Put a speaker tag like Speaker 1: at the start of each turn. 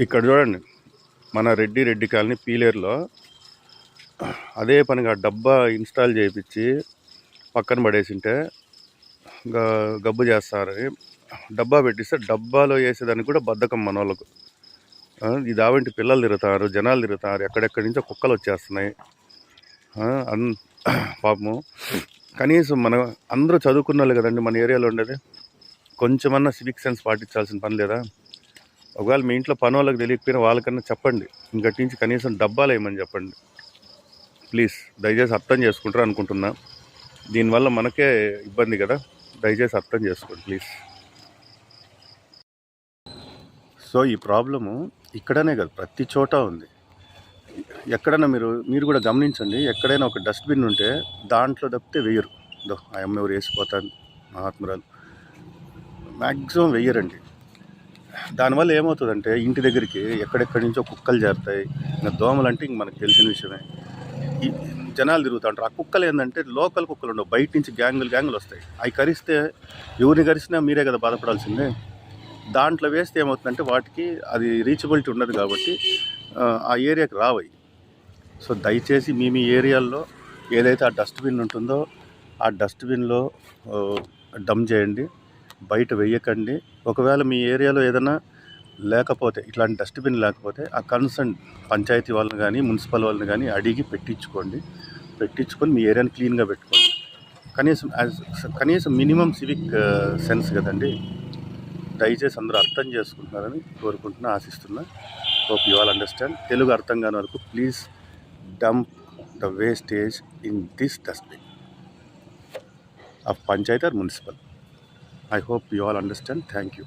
Speaker 1: ఇక్కడ చూడండి, మన రెడ్డి కాలనీ పీలేరులో అదే పనిగా డబ్బా ఇన్స్టాల్ చేయించి పక్కన పడేసింటే గబ్బు చేస్తారని డబ్బా పెట్టిస్తే డబ్బాలో వేసేదానికి కూడా బద్ధకం మన వాళ్ళకు. ఇది ఆవంటి పిల్లలు తిరుగుతారు, జనాలు తిరుగుతారు, ఎక్కడెక్కడి నుంచో కుక్కలు వచ్చేస్తున్నాయి. పాపము కనీసం మనం అందరూ చదువుకున్న వాళ్ళు కదండి మన ఏరియాలో ఉండేది. కొంచెమన్నా సివిక్ సెన్స్ పాటించాల్సిన పని లేదా? ఒకవేళ మీ ఇంట్లో పని వాళ్ళకి తెలియకపోయినా వాళ్ళకన్నా చెప్పండి, ఇంకటి నుంచి కనీసం డబ్బాలు వేయమని చెప్పండి ప్లీజ్. దయచేసి అర్థం చేసుకుంటారు అనుకుంటున్నా. దీనివల్ల మనకే ఇబ్బంది కదా, దయచేసి అర్థం చేసుకోండి ప్లీజ్. సో ఈ ప్రాబ్లము ఇక్కడనే కదా, ప్రతి చోట ఉంది. ఎక్కడైనా మీరు కూడా గమనించండి, ఎక్కడైనా ఒక డస్ట్బిన్ ఉంటే దాంట్లో తప్పితే వెయ్యరు. ఆ అమ్మ ఎవరు వేసిపోతాను మహాత్మురాలు, మ్యాక్సిమం వెయ్యరండి. దానివల్ల ఏమవుతుందంటే ఇంటి దగ్గరికి ఎక్కడెక్కడి నుంచో కుక్కలు చేరుతాయి. ఇంకా దోమలు అంటే ఇంక మనకు తెలిసిన విషయమే. ఈ జనాలు తిరుగుతూ ఉంటారు. ఆ కుక్కలు ఏంటంటే లోకల్ కుక్కలు ఉండవు, బయట నుంచి గ్యాంగులు వస్తాయి. అవి కరిస్తే ఎవరిని కరిసినా మీరే కదా బాధపడాల్సిందే. దాంట్లో వేస్తే ఏమవుతుందంటే వాటికి అది రీచబిలిటీ ఉండదు కాబట్టి ఆ ఏరియాకి రావయి. సో దయచేసి మీ ఏరియాల్లో ఏదైతే ఆ డస్ట్బిన్ ఉంటుందో ఆ డస్ట్బిన్లో డంప్ చేయండి, బయట వేయకండి. ఒకవేళ మీ ఏరియాలో ఏదైనా లేకపోతే, ఇట్లాంటి డస్ట్బిన్ లేకపోతే ఆ కన్సర్న్ పంచాయతీ వాళ్ళని కానీ మున్సిపల్ వాళ్ళని కానీ అడిగి పెట్టించుకొని మీ ఏరియాని క్లీన్గా పెట్టుకోండి. కనీసం మినిమం సివిక్ సెన్స్ కదండి. దయచేసి అందరూ అర్థం చేసుకుంటున్నారని కోరుకుంటున్నా, ఆశిస్తున్నా. Hope you all understand. Telugu అర్థం కాని వరకు please dump the wastage in this dustbin of Panchayati or municipal. I hope you all understand. Thank you.